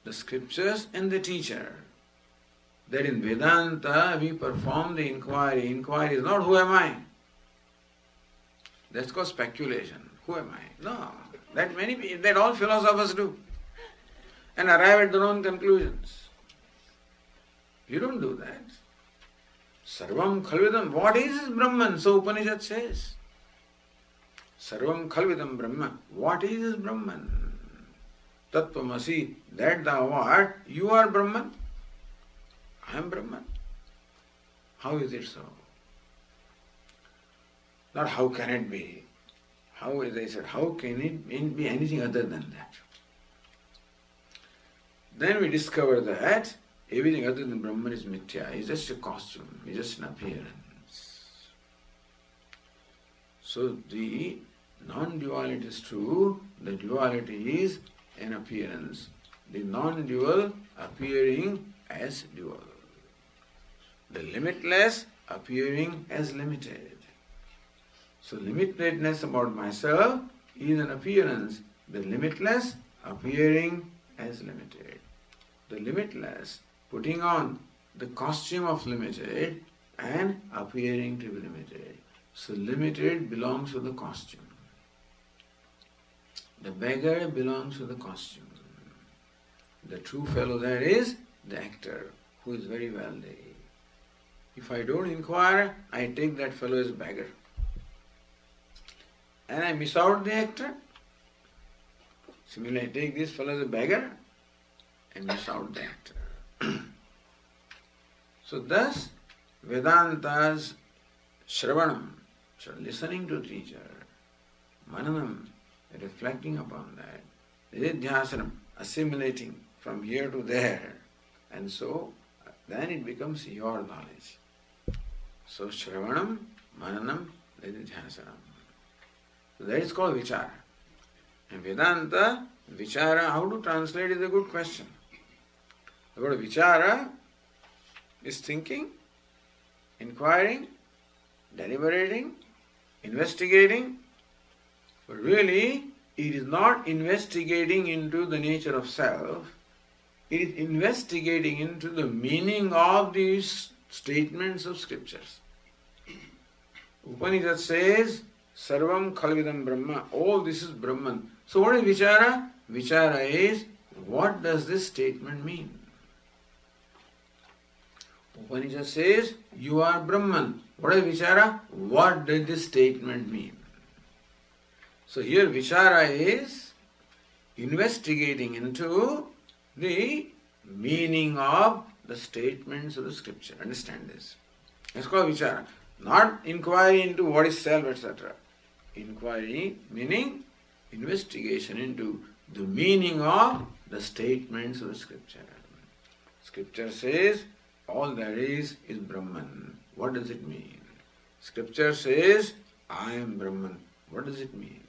Speaker 1: the scriptures and the teacher that in Vedanta we perform the inquiry. Inquiry is not who am I? That's called speculation. Who am I? No. That all philosophers do. And arrive at their own conclusions. You don't do that. Sarvam khalvidam. What is Brahman? So Upanishad says. Sarvam khalvidam Brahman. What is Brahman? Tattvamasi, that thou art, you are Brahman. I am Brahman. How is it so? Not how can it be? How, as I said, how can it be anything other than that? Then we discover that everything other than Brahman is mithya, is just a costume, is just an appearance. So the non-duality is true, the duality is an appearance. The non-dual appearing as dual. The limitless appearing as limited. So limitedness about myself is an appearance. The limitless appearing as limited. The limitless putting on the costume of limited and appearing to be limited. So limited belongs to the costume. The beggar belongs to the costume. The true fellow there is the actor who is very wealthy. If I don't inquire, I take that fellow as beggar. And I miss out the actor. Similarly, I take this fellow as a beggar and miss out the actor. So thus, Vedanta's Shravanam, so listening to teacher, Mananam, reflecting upon that, Nididhyasanam, assimilating from here to there, and so then it becomes your knowledge. So Shravanam, Mananam, Nididhyasanam. So that is called Vichara. And Vedanta, Vichara, how to translate is a good question. The word Vichara is thinking, inquiring, deliberating, investigating. But really, it is not investigating into the nature of self. It is investigating into the meaning of these statements of scriptures. Upanishad says, Sarvam Khalvidam Brahma. All this is Brahman. So what is Vichara? Vichara is, what does this statement mean? Upanishad says, you are Brahman. What is Vichara? What does this statement mean? So here Vichara is investigating into the meaning of the statements of the scripture. Understand this. It's called Vichara. Not inquiry into what is self, etc. Inquiry meaning investigation into the meaning of the statements of the scripture. Scripture says, all there is Brahman. What does it mean? Scripture says, I am Brahman. What does it mean?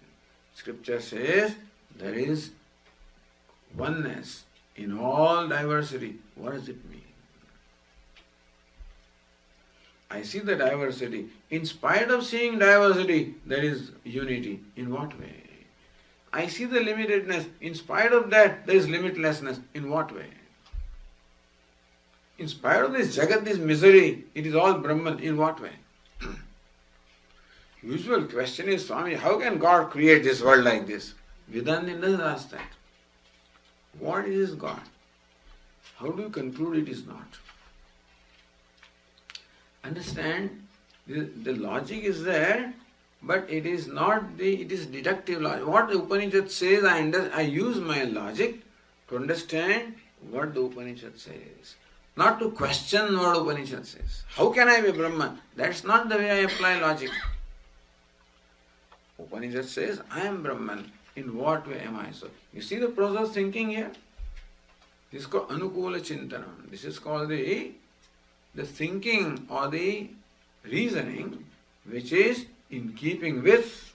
Speaker 1: Scripture says, there is oneness in all diversity. What does it mean? I see the diversity. In spite of seeing diversity, there is unity. In what way? I see the limitedness. In spite of that, there is limitlessness. In what way? In spite of this Jagat, this misery, it is all Brahman. In what way? Usual question is, Swami, how can God create this world like this? Vedanta doesn't ask that. What is God? How do you conclude it is not? Understand, the logic is there, but it is not it is deductive logic. What the Upanishad says, I use my logic to understand what the Upanishad says. Not to question what Upanishad says. How can I be Brahman? That's not the way I apply logic. Upanishad says, I am Brahman. In what way am I so? You see the process of thinking here? This is called Anukula Chintanam. This is called the thinking or the reasoning which is in keeping with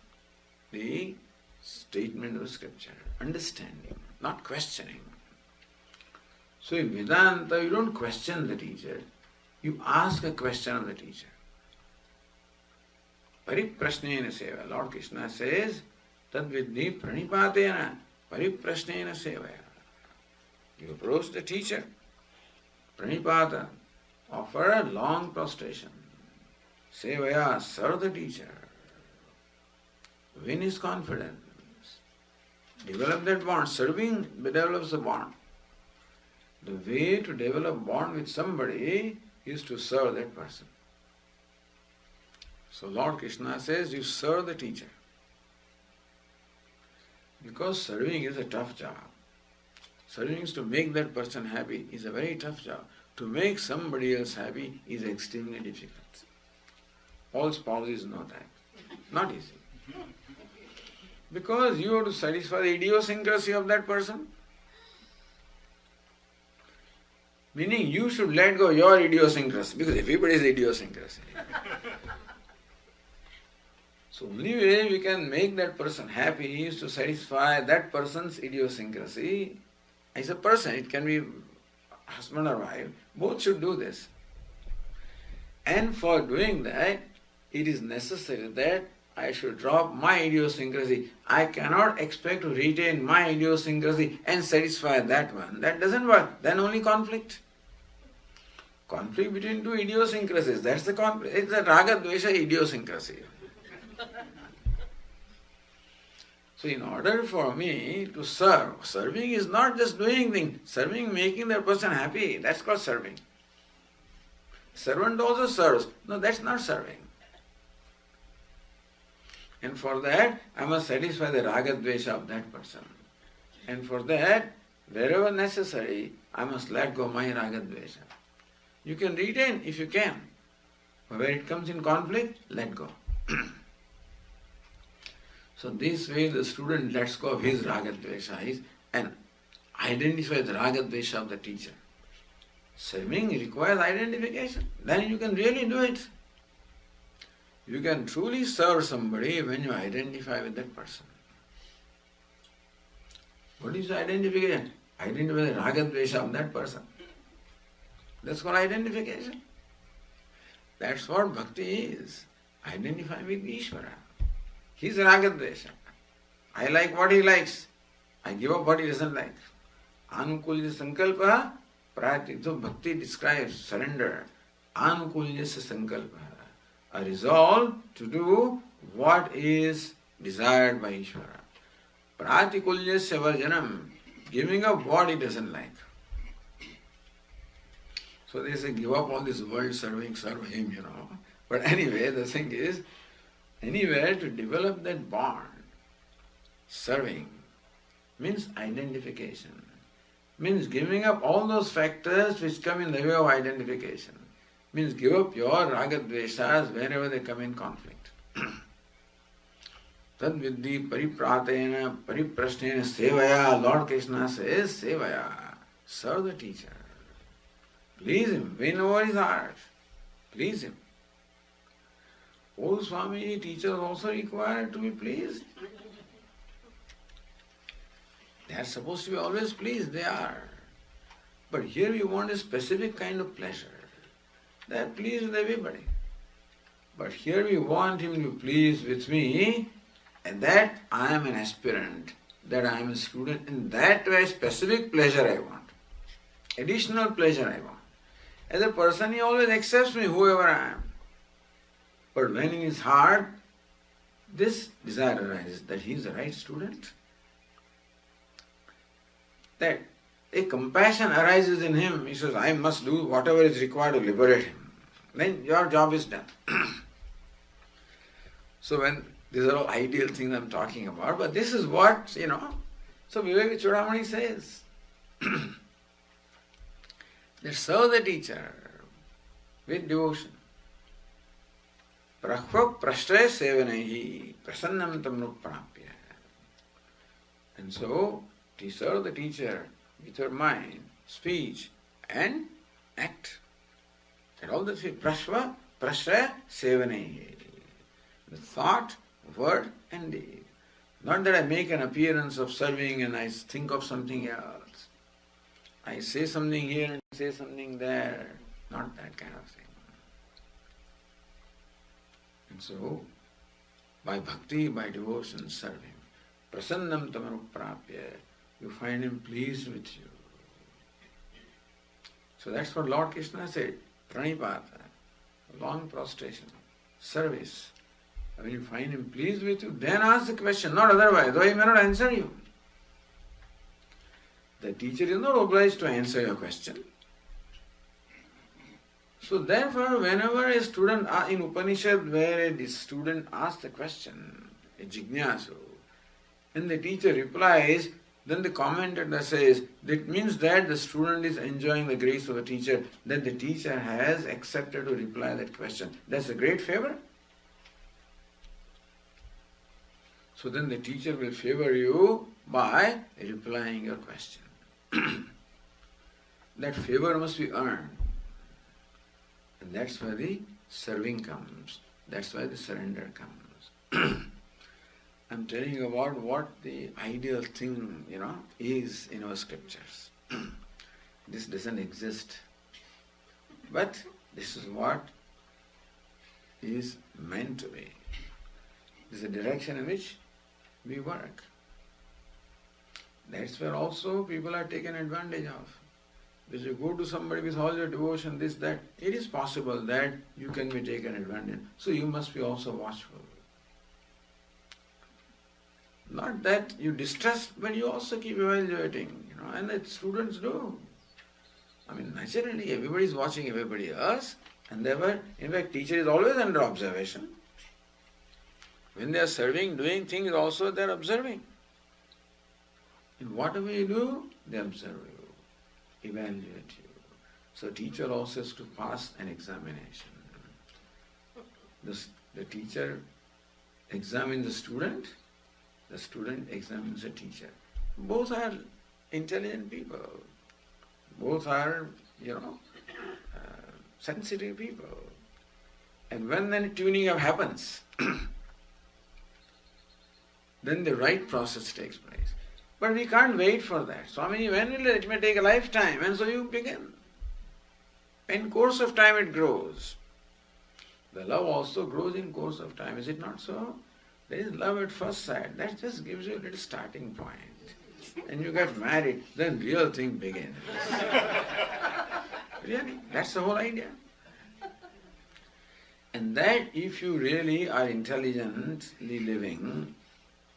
Speaker 1: the statement of scripture. Understanding, not questioning. So in Vedanta, you don't question the teacher. You ask a question of the teacher. Pariprasnena seva. Lord Krishna says, Tad vidhi pranipatena pariprasnena sevaya. You approach the teacher, pranipata, offer a long prostration. Sevaya, serve the teacher. Win his confidence. Develop that bond. Serving develops a bond. The way to develop bond with somebody is to serve that person. So Lord Krishna says, you serve the teacher. Because serving is a tough job. Serving is to make that person happy is a very tough job. To make somebody else happy is extremely difficult. All spouses know that. Not easy. Because you have to satisfy the idiosyncrasy of that person. Meaning you should let go your idiosyncrasy, because everybody is idiosyncrasy. So only way we can make that person happy is to satisfy that person's idiosyncrasy. As a person, it can be husband or wife, both should do this. And for doing that, it is necessary that I should drop my idiosyncrasy. I cannot expect to retain my idiosyncrasy and satisfy that one. That doesn't work. Then only conflict. Conflict between two idiosyncrasies. That's the conflict. It's a raga dvesha idiosyncrasy. So in order for me to serve, serving is not just doing things. Serving, making that person happy. That's called serving. Servant also serves. No, that's not serving. And for that, I must satisfy the raga dvesha of that person. And for that, wherever necessary, I must let go my raga dvesha. You can retain if you can. But when it comes in conflict, let go. So this way the student lets go of his raga dvesha and identifies the raga dvesha of the teacher. Serving requires identification. Then you can really do it. You can truly serve somebody when you identify with that person. What is identification? Identify the raga dvesha of that person. That's called identification. That's what bhakti is. Identify with Ishvara. His raga dvesha. I like what he likes. I give up what he doesn't like. Anukulya sankalpa prati. So bhakti describes surrender. Anukulya sankalpa. A resolve to do what is desired by Ishvara. Pratikulya varjanam. Giving up what he doesn't like. So they say, give up all this world serving, serve him, But anyway, the thing is, anywhere to develop that bond, serving, means identification. Means giving up all those factors which come in the way of identification. Means give up your raga dveshas whenever they come in conflict. Tad viddhi paripratena pariprasnena sevaya. Lord Krishna says, sevaya. Serve the teacher. Please him. Win over his heart. Please him. Oh Swami, teachers also required to be pleased. They are supposed to be always pleased. They are. But here we want a specific kind of pleasure. They are pleased with everybody. But here we want him to be pleased with me, and that I am an aspirant, that I am a student, and that way specific pleasure I want. Additional pleasure I want. As a person, he always accepts me, whoever I am. But when in his heart, this desire arises, that he is the right student, that a compassion arises in him, he says, I must do whatever is required to liberate him. Then your job is done. So when these are all ideal things I'm talking about, but this is what, so Viveka Chudamani says, they serve the teacher with devotion. Prahva prashtaya sevanehi prasannam tamnu prapya. And so, to serve the teacher with your mind, speech, and act. And all the three, prashva, prashraya, sevanehi. The thought, word, and deed. Not that I make an appearance of serving and I think of something else. I say something here and say something there. Not that kind of thing. And so, by bhakti, by devotion, serve him. Prasannam tamanuprapya. You find him pleased with you. So that's what Lord Krishna said. Pranipata. Long prostration. Service. When you find him pleased with you, then ask the question, not otherwise, though he may not answer you. The teacher is not obliged to answer your question. So therefore, whenever a student, in Upanishad, where a student asks a question, a jignasu, and the teacher replies, Then the commentator says, that means that the student is enjoying the grace of the teacher, that the teacher has accepted to reply that question. That's a great favor. So then the teacher will favor you by replying your question. That favor must be earned. And that's where the serving comes. That's why the surrender comes. I'm telling you about what the ideal thing, is in our scriptures. This doesn't exist. But this is what is meant to be. This is the direction in which we work. That's where also people are taken advantage of. Because you go to somebody with all your devotion, this, that, it is possible that you can be taken advantage. So you must be also watchful. Not that you distrust, but you also keep evaluating, and the students do. I mean, naturally, everybody is watching everybody else, and therefore, in fact, teacher is always under observation. When they are serving, doing things also, they are observing. In whatever you do, they observe you, evaluate you. So teacher also has to pass an examination. The teacher examines the student examines the teacher. Both are intelligent people. Both are, sensitive people. And when then tuning up happens, then the right process takes place. But we can't wait for that. Swamiji, when will it? It may take a lifetime, and so you begin. In course of time it grows. The love also grows in course of time, is it not so? There is love at first sight. That just gives you a little starting point. And you get married, then real thing begins. Really, that's the whole idea. And that if you really are intelligently living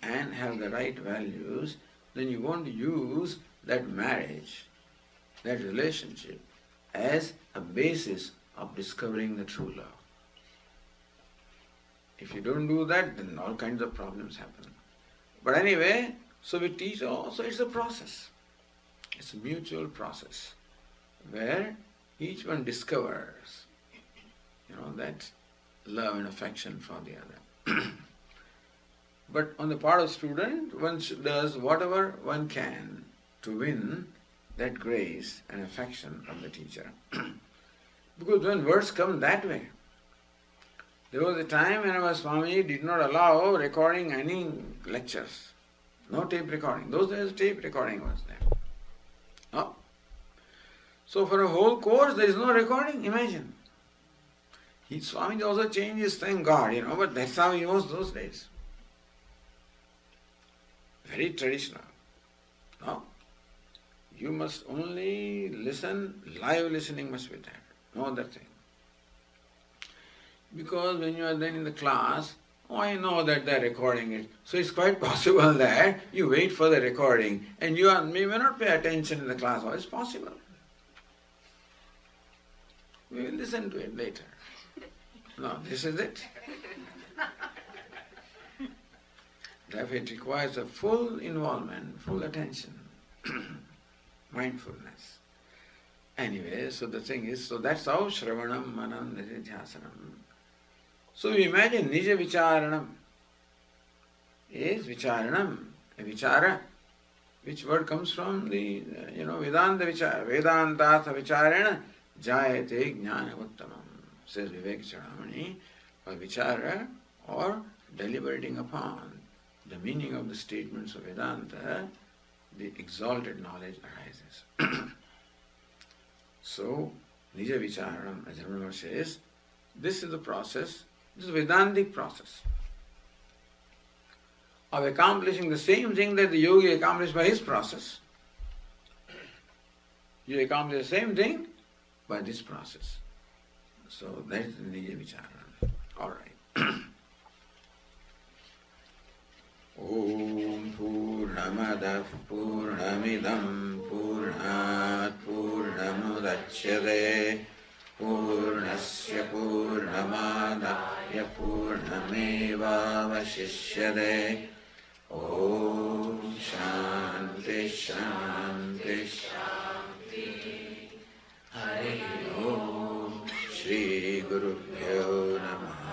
Speaker 1: and have the right values, then you won't use that marriage, that relationship, as a basis of discovering the true love. If you don't do that, then all kinds of problems happen. But anyway, so we teach also it's a process. It's a mutual process where each one discovers, that love and affection for the other. But on the part of student, one does whatever one can to win that grace and affection from the teacher. Because when words come that way, there was a time when our Swami did not allow recording any lectures. No tape recording. Those days tape recording was there. No. So for a whole course there is no recording, imagine. Swami also changed his thing, God, but that's how he was those days. Very traditional. No. You must only listen, live listening must be there. No other thing. Because when you are then in the class, I know that they are recording it. So it's quite possible that you wait for the recording and you may not pay attention in the class. It's possible. We will listen to it later. No, this is it. Therefore it requires a full involvement, full attention, mindfulness. Anyway, so the thing is, so that's how Shravanam, Manam, Nididhyasanam. So you imagine Nija Vicharanam is Vicharanam, a Vichara, which word comes from the, Vedanta Vichara, Vedantatha Vicharana, Jayate Jnana Uttamam, says Vivek Chudamani, by Vichara or deliberating upon the meaning of the statements of Vedanta, the exalted knowledge arises. So, Nija Vicharanam, as everyone says, this is the process. This is a Vedantic process of accomplishing the same thing that the yogi accomplished by his process. You accomplish the same thing by this process. So that is the Nija Vicharan. All right. Om Purnamadav Purnamidam Purnat Purnamudachyate Purnasya Purnamadaya Purnameva Vashishyate Om Shanti Shanti Shanti. Hare Om. Shri Guru Pyo Namaha.